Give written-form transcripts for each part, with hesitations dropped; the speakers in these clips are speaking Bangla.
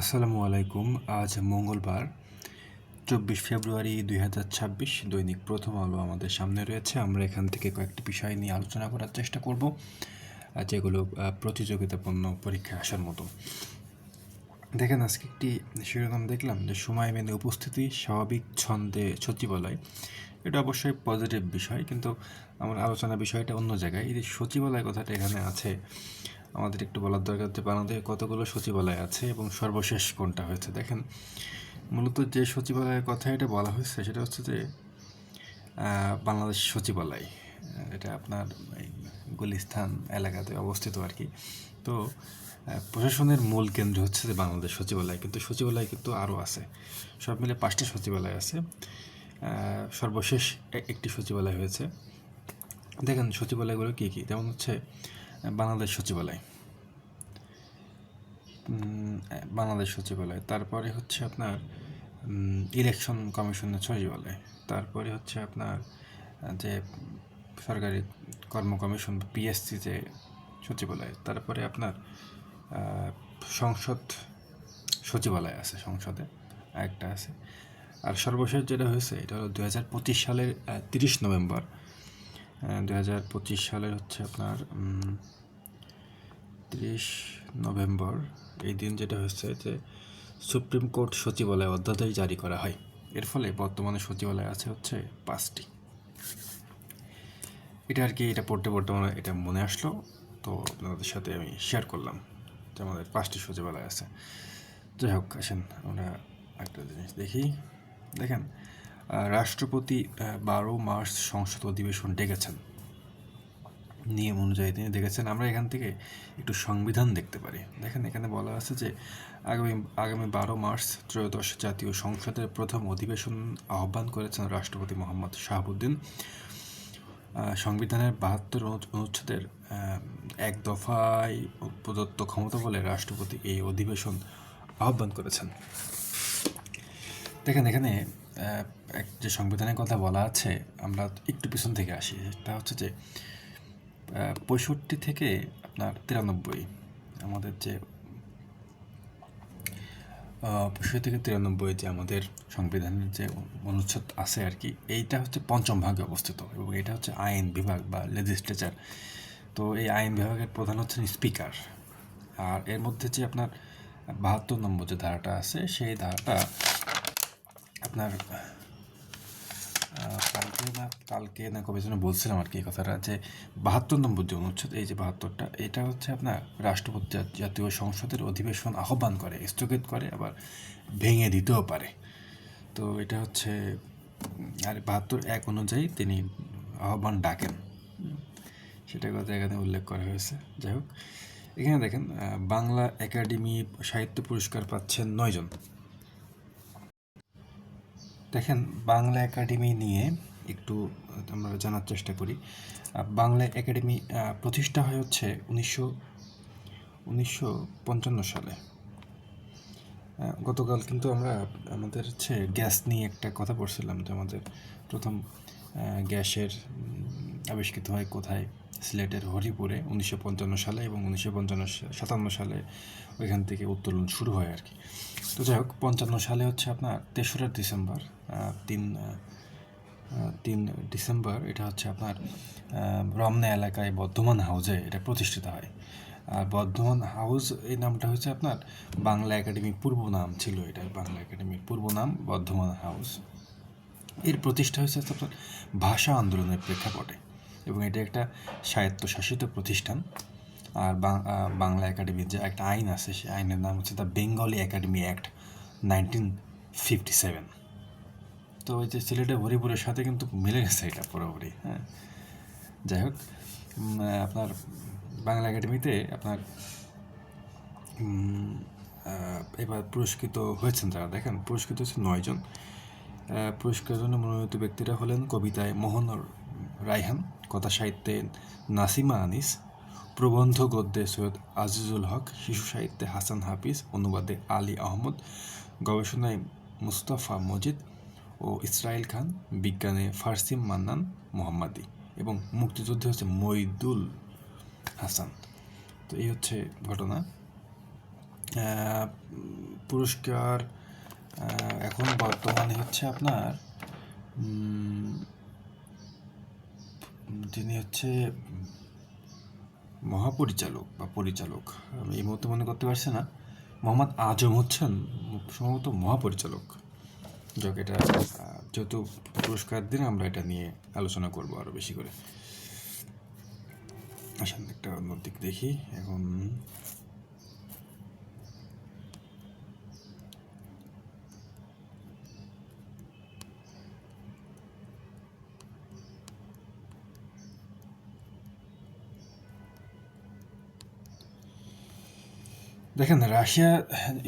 আসসালামু আলাইকুম। আজ মঙ্গলবার 24 ফেব্রুয়ারি 2026 দৈনিক প্রথম আলো আমাদের সামনে রয়েছে। আমরা এখান থেকে কয়েকটি বিষয় নিয়ে আলোচনা করার চেষ্টা করব, যেগুলো প্রতিযোগিতাপূর্ণ পরীক্ষায় আসার মতো। দেখেন, আজকে একটি শিরোনাম দেখলাম যে সময় মেনে উপস্থিতি স্বাভাবিক ছন্দে সচিবালয়। এটা অবশ্যই পজিটিভ বিষয়, কিন্তু আমার আলোচনা বিষয়টা অন্য জায়গায়। এই যে সচিবালয় কথাটা এখানে আছে, আমাদের একটু বলার দরকার যে বাংলাদেশে কতগুলো সচিবালয় আছে এবং সর্বশেষ কোনটা হয়েছে। দেখেন, মূলত যে সচিবালয়ের কথা এটা বলা হয়েছে সেটা হচ্ছে যে বাংলাদেশ সচিবালয়। এটা আপনার এই গুলিস্তান এলাকাতে অবস্থিত আর কি। তো প্রশাসনের মূল কেন্দ্র হচ্ছে যে বাংলাদেশ সচিবালয়, কিন্তু সচিবালয় কিন্তু আরও আছে। সব মিলে 5টা সচিবালয় আছে। সর্বশেষ একটি সচিবালয় হয়েছে। দেখেন সচিবালয়গুলো কী কী, যেমন হচ্ছে বাংলাদেশ সচিবালয়, বাংলাদেশ সচিবালয়, তারপরে হচ্ছে আপনার ইলেকশন কমিশনের সচিবালয়, তারপরে হচ্ছে আপনার যে সরকারি কর্ম কমিশন পিএসসি যে সচিবালয়, তারপরে আপনার সংসদ সচিবালয় আছে, সংসদে একটা আছে। আর সর্বশেষ যেটা হয়েছে এটা হলো 2025 সালের 30 নভেম্বর। 2025 সালের হচ্ছে আপনার 30 নভেম্বর এই দিন যেটা হচ্ছে যে সুপ্রিম কোর্ট সচিবালয় অধ্যাদেশ জারি করা হয়। এর ফলে বর্তমানে সচিবালয় আছে হচ্ছে 5টি। এটা আর কি, এটা পড়তে পড়তে আমার এটা মনে আসলো, তো আপনাদের সাথে আমি শেয়ার করলাম যে আমাদের 5টি সচিবালয় আছে। যাই হোক, আসেন আমরা একটা জিনিস দেখি। দেখেন, রাষ্ট্রপতি 12 মার্চ সংসদ অধিবেশন ডেকেছেন। নিয়ম অনুযায়ী তিনি দেখেছেন। আমরা এখান থেকে একটু সংবিধান দেখতে পারি। দেখেন, এখানে বলা আছে যে আগামী 12 মার্চ ত্রয়োদশ জাতীয় সংসদের প্রথম অধিবেশন আহ্বান করেছেন রাষ্ট্রপতি মোহাম্মদ শাহাবুদ্দিন। সংবিধানের 72 অনুচ্ছেদের 1 দফায় প্রদত্ত ক্ষমতা বলে রাষ্ট্রপতি এই অধিবেশন আহ্বান করেছেন। দেখেন, এখানে যে সংবিধানের কথা বলা আছে, আমরা একটু পিছন থেকে আসি। তা হচ্ছে যে 65 থেকে আপনার 93, আমাদের যে 65 থেকে 93 যে আমাদের সংবিধানের যে অনুচ্ছেদ আছে আর কি, এইটা হচ্ছে পঞ্চম ভাগে অবস্থিত এবং এটা হচ্ছে আইন বিভাগ বা লেজিসলেচার। তো এই আইন বিভাগের প্রধান হচ্ছেন স্পিকার। আর এর মধ্যে যে আপনার 72 নম্বর যে ধারাটা আছে, সেই ধারাটা আপনার কালকে না কবে যেন বলছিলাম আর কি এই কথাটা, যে 72 নম্বর যে অনুচ্ছেদ, এই যে 72টা, এটা হচ্ছে আপনার রাষ্ট্রপতি জাতীয় সংসদের অধিবেশন আহ্বান করে, স্থগিত করে, আবার ভেঙে দিতেও পারে। তো এটা হচ্ছে আর 72(1) অনুযায়ী তিনি আহ্বান ডাকেন, সেটা কথা এখানে উল্লেখ করা হয়েছে। যাই হোক, এখানে দেখেন বাংলা একাডেমি সাহিত্য পুরস্কার পাচ্ছেন 9 জন। দেখেন, বাংলা একাডেমি নিয়ে একটু আমরা জানার চেষ্টা করি। বাংলা একাডেমি প্রতিষ্ঠা হয় হচ্ছে 1955 সালে। গতকাল কিন্তু আমরা আমাদের হচ্ছে গ্যাস নিয়ে একটা কথা পড়ছিলাম, যে আমাদের প্রথম গ্যাসের আবিষ্কৃত হয় কোথায়, সিলেটের হরিপুরে 1955 সালে, এবং 1957 সালে ওইখান থেকে উত্তোলন শুরু হয় আর কি। তো যাই হোক, 55 সালে হচ্ছে আপনার 3রা ডিসেম্বর, 3 ডিসেম্বর এটা হচ্ছে আপনার রমনা এলাকায় বর্ধমান হাউসে এটা প্রতিষ্ঠিত হয়। আর বর্ধমান হাউস এই নামটা হচ্ছে আপনার বাংলা একাডেমির পূর্ব নাম ছিল, এটা বাংলা একাডেমির পূর্ব নাম বর্ধমান হাউস। এর প্রতিষ্ঠা হয়েছে আপনার ভাষা আন্দোলনের প্রেক্ষাপটে, এবং এটা একটা স্বায়ত্তশাসিত প্রতিষ্ঠান। আর বাংলা একাডেমির যে একটা আইন আছে, সেই আইনের নাম হচ্ছে দ্য বেঙ্গলি একাডেমি অ্যাক্ট 1957। তো ওই যে সিলেটের হরিপুরের সাথে কিন্তু মিলে গেছে এটা পুরোপুরি। হ্যাঁ, যাই হোক, আপনার বাংলা একাডেমিতে আপনার এবার পুরস্কৃত হয়েছেন যারা, দেখেন পুরস্কৃত হচ্ছে 9 জন। পুরস্কারের জন্য মনোনীত ব্যক্তিরা হলেন কবিতায় মোহন রায়হান, কথা সাহিত্যে নাসিমা আনিস, প্রবন্ধ গদ্যে সৈয়দ আজিজুল হক, শিশু সাহিত্যে হাসান হাফিজ, অনুবাদে আলী আহমদ, গবেষণায় মুস্তাফা মজিদ ও ইসরাইল খান, বিজ্ঞানে ফারসিম মান্নান মোহাম্মদী, এবং মুক্তিযুদ্ধে হচ্ছে মইদুল হাসান। তো এই হচ্ছে ঘটনা। পুরস্কার এখন বর্তমানে হচ্ছে আপনার যিনি হচ্ছে মহাপরিচালক বা পরিচালক, আমি এই মুহূর্তে মনে করতে পারছি না, মোহাম্মদ আজম হচ্ছেন সম্ভবত মহাপরিচালক। যাক, এটা যেহেতু পুরস্কার দিন আমরা এটা নিয়ে আলোচনা করব আরও বেশি করে। আসেন একটা অন্য দিক দেখি এখন। দেখেন, রাশিয়া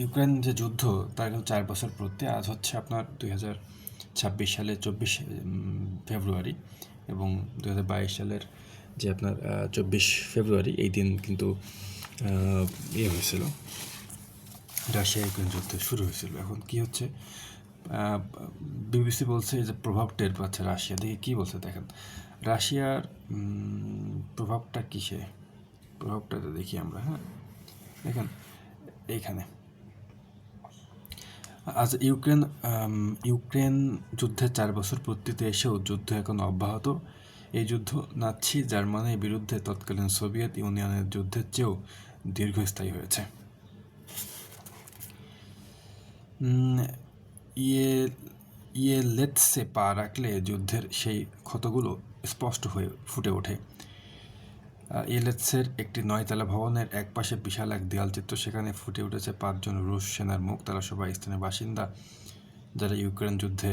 ইউক্রেন যে যুদ্ধ তার কিন্তু 4 বছর পূর্তি। আজ হচ্ছে আপনার 2026 সালের 24 ফেব্রুয়ারি, এবং 2022 সালের যে আপনার 24 ফেব্রুয়ারি এই দিন কিন্তু হয়েছিল, রাশিয়া ইউক্রেন যুদ্ধ শুরু হয়েছিল। এখন কি হচ্ছে, বিবিসি বলছে যে প্রভাব টের পাচ্ছে রাশিয়া। দেখে কী বলছে দেখেন, রাশিয়ার প্রভাবটা কিসে, প্রভাবটা দেখি আমরা। হ্যাঁ, দেখেন এইখানে আজ ইউক্রেন যুদ্ধের 4 বছর পূর্তিতে এসেও যুদ্ধ এখন অব্যাহত। এই যুদ্ধ নাৎসি জার্মানির বিরুদ্ধে তৎকালীন সোভিয়েত ইউনিয়নের যুদ্ধের চেয়েও দীর্ঘস্থায়ী হয়েছে। ইয়েলেৎসে পা রাখলে যুদ্ধের সেই ক্ষতগুলো স্পষ্ট হয়ে ফুটে ওঠে। ইয়েলেৎসের একটি 9তলা ভবনের একপাশে বিশাল এক দেয়ালচিত্র, সেখানে ফুটে উঠেছে 5 জন রুশ সেনার মুখ। তারা সবাই স্থানীয় বাসিন্দা, যারা ইউক্রেন যুদ্ধে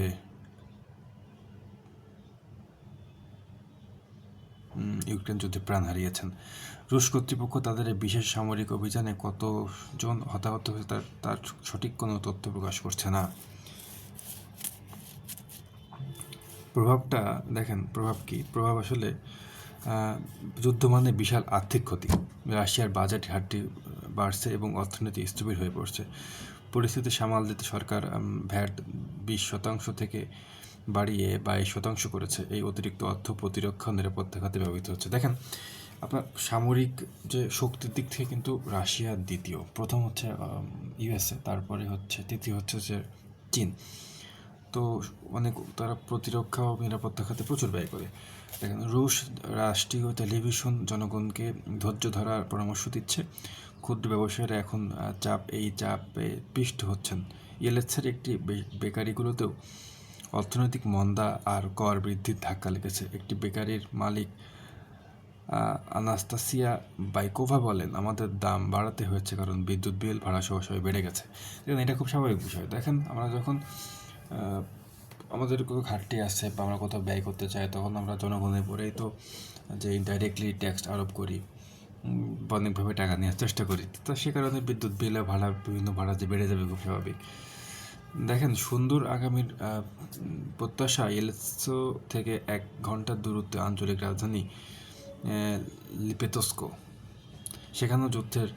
প্রাণ হারিয়েছেন। রুশ কর্তৃপক্ষ তাদের বিশেষ সামরিক অভিযানে কতজন হতাহত হয়েছে তার সঠিক কোনো তথ্য প্রকাশ করছে না। প্রভাবটা দেখেন, প্রভাব কি? প্রভাব আসলে যুদ্ধ মানে বিশাল আর্থিক ক্ষতি। রাশিয়ার বাজেট ঘাটতি বাড়ছে এবং অর্থনীতি স্থবির হয়ে পড়ছে। পরিস্থিতি সামাল দিতে সরকার ভ্যাট 20% থেকে বাড়িয়ে 22% করেছে। এই অতিরিক্ত অর্থ প্রতিরক্ষা নিরাপত্তা খাতে ব্যবহৃত হচ্ছে। দেখেন, আপনার সামরিক যে শক্তির দিক থেকে কিন্তু রাশিয়া দ্বিতীয়, প্রথম হচ্ছে ইউএসএ, তারপরে হচ্ছে তৃতীয় হচ্ছে যে চীন। তো অনেক তারা প্রতিরক্ষা ও নিরাপত্তা খাতে প্রচুর ব্যয় করে। দেখেন, রুশ রাষ্ট্রীয় টেলিভিশন জনগণকে ধৈর্য ধরার পরামর্শ দিচ্ছে। ক্ষুদ্র ব্যবসায়ীরা এখন এই চাপে পিষ্ট হচ্ছেন। ইয়েলেৎসের একটি বেকারিগুলোতেও অর্থনৈতিক মন্দা আর কর বৃদ্ধির ধাক্কা লেগেছে। একটি বেকারির মালিক আনাস্তাসিয়া বাইকোভা বলেন, আমাদের দাম বাড়াতে হয়েছে কারণ বিদ্যুৎ বিল, ভাড়া সহ সবাই বেড়ে গেছে। দেখেন, এটা খুব স্বাভাবিক বিষয়। দেখেন, আমরা যখন আমাদের কোনো ঘাটতি আসছে বা আমরা কোথাও ব্যয় করতে চাই, তখন আমরা জনগণের পরেই তো যে ইনডাইরেক্টলি ট্যাক্স আরোপ করি, অনেকভাবে টাকা নেওয়ার চেষ্টা করি। তো সে কারণে বিদ্যুৎ বিলে ভাড়া, বিভিন্ন ভাড়া যে বেড়ে যাবে, খুব স্বাভাবিক। দেখেন, সুন্দর আগামীর প্রত্যাশা। ইয়েলেৎসো থেকে 1 ঘন্টার দূরত্বে আঞ্চলিক রাজধানী লিপেতস্কো, সেখানেও যুদ্ধের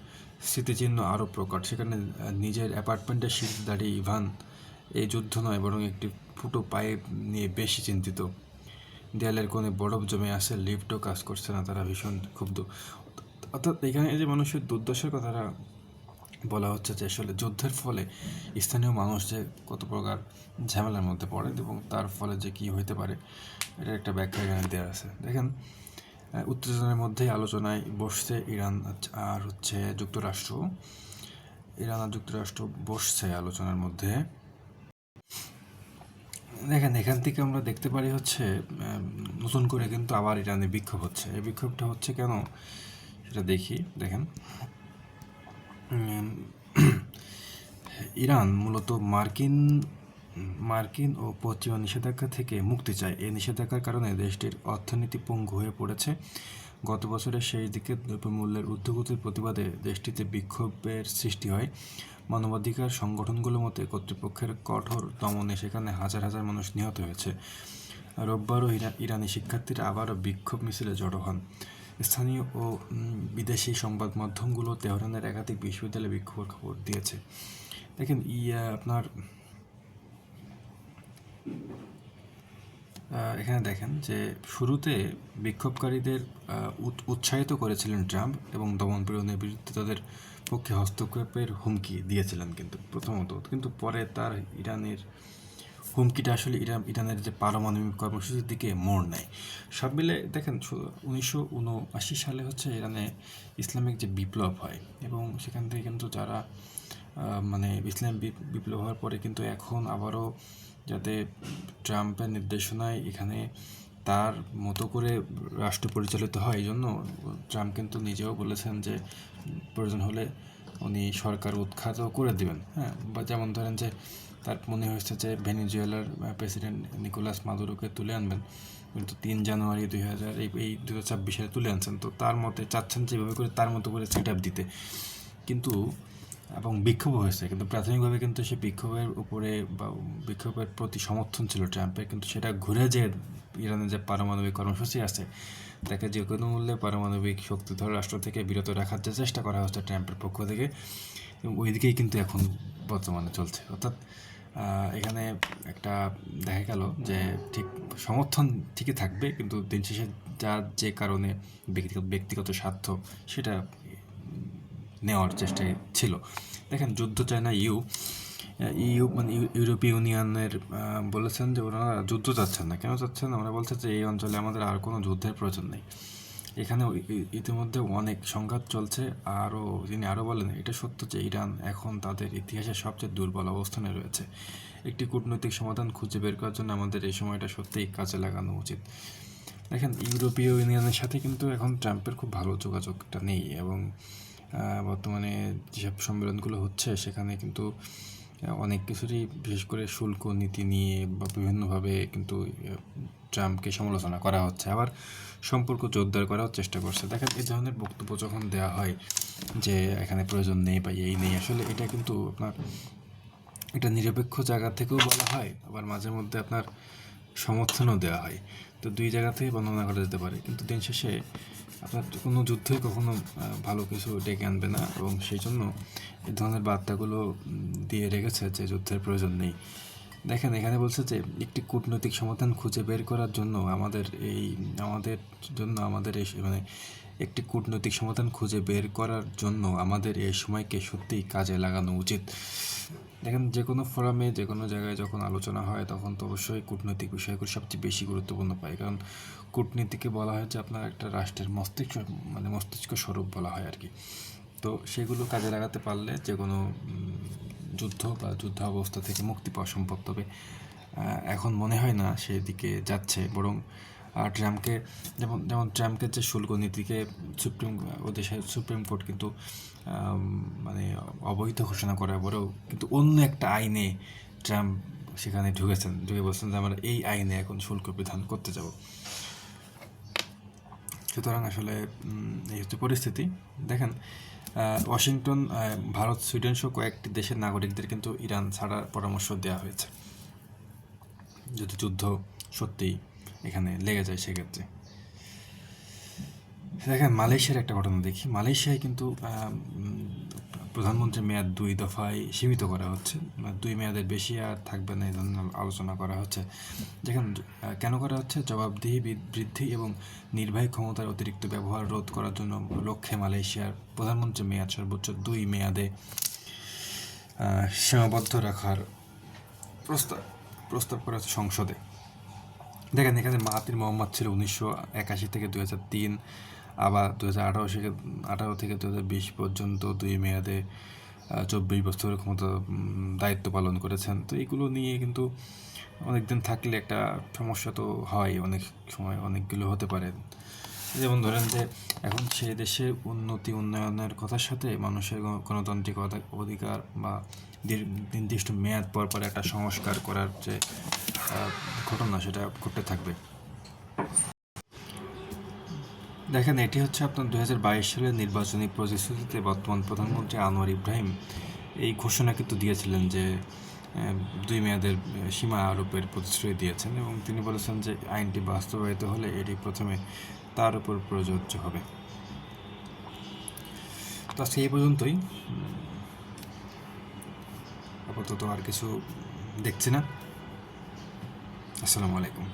স্মৃতিচিহ্ন আরও প্রকট। সেখানে নিজের অ্যাপার্টমেন্টের সিঁড়িতে দাঁড়িয়ে ইভান এই যুদ্ধ নয় বরং একটি ফুটো পাইপ নিয়ে বেশি চিন্তিত। দেয়ালের কোণে বরফ জমে আসে, লিফটও কাজ করছে না, তারা ভীষণ ক্ষুব্ধ। অর্থাৎ এখানে এই যে মানুষের দুর্দশার কথাটা বলা হচ্ছে, যে আসলে যুদ্ধের ফলে স্থানীয় মানুষ যে কত প্রকার ঝামেলার মধ্যে পড়ে এবং তার ফলে যে কী হইতে পারে, এটা একটা ব্যাখ্যা এখানে দেওয়া আছে। দেখেন, উত্তেজনার মধ্যেই আলোচনায় বসছে ইরান আর হচ্ছে যুক্তরাষ্ট্র। ইরান আর যুক্তরাষ্ট্র বসছে আলোচনার মধ্যে। দেখেন, এখান থেকে আমরা দেখতে পারি হচ্ছে নতুন করে কিন্তু আবার ইরানে বিক্ষোভ হচ্ছে। এই বিক্ষোভটা হচ্ছে কেন সেটা দেখি। দেখেন, ইরান মূলত মার্কিন ও পশ্চিমা নিষেধাজ্ঞা থেকে মুক্তি চায়। এই নিষেধাজ্ঞার কারণে দেশটির অর্থনীতি পঙ্গু হয়ে পড়েছে। গত বছরের শেষ দিকে দ্রব্যমূল্যের ঊর্ধ্বগতির প্রতিবাদে দেশটিতে বিক্ষোভের সৃষ্টি হয়। মানবাধিকার সংগঠনগুলোর মতে কর্তৃপক্ষের কঠোর দমনে সেখানে হাজার হাজার মানুষ নিহত হয়েছে। রোববারও ইরানি শিক্ষার্থীরা আবারও বিক্ষোভ মিছিলে জড়ো হন। স্থানীয় ও বিদেশি সংবাদ মাধ্যমগুলো তেহরানের একাধিক বিশ্ববিদ্যালয়ে বিক্ষোভের খবর দিয়েছে। দেখেন, আপনার এখানে দেখেন যে শুরুতে বিক্ষোভকারীদের উৎসাহিত করেছিলেন ট্রাম্প এবং দমনপীড়নের বিরুদ্ধে তাদের পক্ষে হস্তক্ষেপের হুমকি দিয়েছিলেন কিন্তু প্রথমত, কিন্তু পরে তার ইরানের হুমকিটা আসলে ইরানের যে পারমাণবিক কর্মসূচির দিকে মোড় নেয়। সব মিলে দেখেন 1979 সালে হচ্ছে ইরানে ইসলামিক যে বিপ্লব হয়, এবং সেখান থেকে কিন্তু যারা মানে ইসলাম বিপ্লব হওয়ার পরে কিন্তু এখন আবারও যাতে ট্রাম্পের নির্দেশনায় এখানে তার মতো করে রাষ্ট্র পরিচালিত হয়, এই জন্য ট্রাম্প কিন্তু নিজেও বলেছেন যে প্রয়োজন হলে উনি সরকার উৎখাতও করে দিবেন। হ্যাঁ, বা যেমন ধরেন যে তার মনে হয়েছে যে ভেনিজুয়েলার প্রেসিডেন্ট নিকোলাস মাদুরোকে তুলে আনবেন, কিন্তু 3 জানুয়ারি 2024 সালে তুলে আনছেন। তো তার মতে চাচ্ছেন যে এভাবে করে তার মতো করে সেট আপ দিতে, কিন্তু এবং বিক্ষোভ হয়েছে, কিন্তু প্রাথমিকভাবে কিন্তু সে বিক্ষোভের উপরে বা বিক্ষোভের প্রতি সমর্থন ছিল ট্রাম্পের, কিন্তু সেটা ঘুরে যে ইরানের যে পারমাণবিক কর্মসূচি আছে তাকে যে কোনো মূল্যে পারমাণবিক শক্তিধর রাষ্ট্র থেকে বিরত রাখার যে চেষ্টা করা হচ্ছে ট্রাম্পের পক্ষ থেকে, এবং ওই দিকেই কিন্তু এখন বর্তমানে চলছে। অর্থাৎ এখানে একটা দেখা গেল যে ঠিক সমর্থন ঠিকই থাকবে, কিন্তু দিন শেষে যার যে কারণে ব্যক্তিগত স্বার্থ সেটা নেওয়ার চেষ্টায় ছিল। দেখেন, যুদ্ধ চায় না মানে ইউরোপীয় ইউনিয়নের বলেছেন যে ওনারা যুদ্ধ চাচ্ছেন না। কেন চাচ্ছেন? ওরা বলছে যে এই অঞ্চলে আমাদের আর কোনো যুদ্ধের প্রয়োজন নেই। এখানে ইতিমধ্যে অনেক সংঘাত চলছে। তিনি আরও বলেন, এটা সত্য যে ইরান এখন তাদের ইতিহাসের সবচেয়ে দুর্বল অবস্থানে রয়েছে। একটি কূটনৈতিক সমাধান খুঁজে বের করার জন্য আমাদের এই সময়টা সত্যিই কাজে লাগানো উচিত। দেখেন, ইউরোপীয় ইউনিয়নের সাথে কিন্তু এখন ট্রাম্পের খুব ভালো যোগাযোগটা নেই, এবং বর্তমানে যেসব সম্মেলনগুলো হচ্ছে সেখানে কিন্তু অনেক কিছুরই বিশেষ করে শুল্ক নীতি নিয়ে বা বিভিন্নভাবে কিন্তু ট্রাম্পকে সমালোচনা করা হচ্ছে, আবার সম্পর্ক জোরদার করার চেষ্টা করছে। দেখেন, এই ধরনের বক্তব্য যখন দেওয়া হয় যে এখানে প্রয়োজন নেই বা এই নেই, আসলে এটা কিন্তু আপনার এটা নিরপেক্ষ জায়গা থেকেও বলা হয়, আবার মাঝে মধ্যে আপনার সমর্থনও দেওয়া হয়। তো দুই জায়গা থেকে বর্ণনা করা যেতে পারে, কিন্তু দিন শেষে আপনার কোনো যুদ্ধই কখনো ভালো কিছু ডেকে আনবে না, এবং সেই জন্য এই ধরনের বার্তাগুলো দিয়ে রেখেছে যে যুদ্ধের প্রয়োজন নেই। দেখেন, এখানে বলছে যে একটি কূটনৈতিক সমাধান খুঁজে বের করার জন্য আমাদের মানে একটি কূটনৈতিক সমাধান খুঁজে বের করার জন্য আমাদের এই সময়কে সত্যিই কাজে লাগানো উচিত। দেখেন, যে কোনো ফোরামে যে কোনো জায়গায় যখন আলোচনা হয় তখন তো অবশ্যই কূটনৈতিক বিষয়গুলো সবচেয়ে বেশি গুরুত্বপূর্ণ পায়, কারণ কূটনীতিকে বলা হয় যে আপনার একটা রাষ্ট্রের মস্তিষ্ক স্বরূপ বলা হয় আর কি। তো সেগুলো কাজে লাগাতে পারলে যে কোনো যুদ্ধ বা যুদ্ধাবস্থা থেকে মুক্তি পাওয়া সম্ভব। তবে এখন মনে হয় না সেদিকে যাচ্ছে, বরং ট্রাম্পকে যেমন ট্রাম্পের যে শুল্ক নীতিকে সুপ্রিম কোর্ট কিন্তু মানে অবৈধ ঘোষণা করার পরেও কিন্তু অন্য একটা আইনে ট্রাম্প সেখানে ঢুকে বলছেন যে আমরা এই আইনে এখন শুল্ক বিধান করতে যাব। সুতরাং আসলে এই হচ্ছে পরিস্থিতি। দেখেন, ওয়াশিংটন, ভারত, সুইডেন সহ কয়েকটি দেশের নাগরিকদের কিন্তু ইরান ছাড়ার পরামর্শ দেওয়া হয়েছে যদি যুদ্ধ সত্যিই এখানে লেগে যায় সেক্ষেত্রে। দেখেন, মালয়েশিয়ার একটা ঘটনা দেখি। মালয়েশিয়ায় কিন্তু প্রধানমন্ত্রীর মেয়াদ 2 দফায় সীমিত করা হচ্ছে, 2 মেয়াদের বেশি আর থাকবে না, এই ধরনের আলোচনা করা হচ্ছে। দেখেন, কেন করা হচ্ছে? জবাবদিহি বৃদ্ধি এবং নির্বাহী ক্ষমতার অতিরিক্ত ব্যবহার রোধ করার জন্য লক্ষ্যে মালয়েশিয়ার প্রধানমন্ত্রীর মেয়াদ সর্বোচ্চ 2 মেয়াদে সীমাবদ্ধ রাখার প্রস্তাব করা হচ্ছে সংসদে। দেখেন, এখানে মাহাতির মোহাম্মদ ছিল 1981 থেকে 2003, আবার 2018 থেকে 2020 পর্যন্ত 2 মেয়াদে 24 বছরের ক্ষমতা দায়িত্ব পালন করেছেন। তো এগুলো নিয়ে কিন্তু অনেকদিন থাকলে একটা সমস্যা তো হয়, অনেক সময় অনেকগুলো হতে পারে। যেমন ধরেন যে এখন সেই দেশের উন্নয়নের কথার সাথে মানুষের গণতান্ত্রিক অধিকার বা নির্দিষ্ট মেয়াদ পর পর একটা সংস্কার করার যে ঘটনা সেটা ঘটতে থাকবে। দেখেন, এটি হচ্ছে আপনার 2022 সালের নির্বাচনী প্রতিশ্রুতিতে বর্তমান প্রধানমন্ত্রী আনোয়ার ইব্রাহিম এই ঘোষণা কিন্তু দিয়েছিলেন যে 2 মেয়াদের সীমা আরোপের প্রতিশ্রুতি দিয়েছেন, এবং তিনি বলেছেন যে আইনটি বাস্তবায়িত হলে এটি প্রথমে তার উপর প্রযোজ্য হবে। তো আজকে এই পর্যন্তই, আপাতত আর কিছু দেখছি না। আসসালামু আলাইকুম।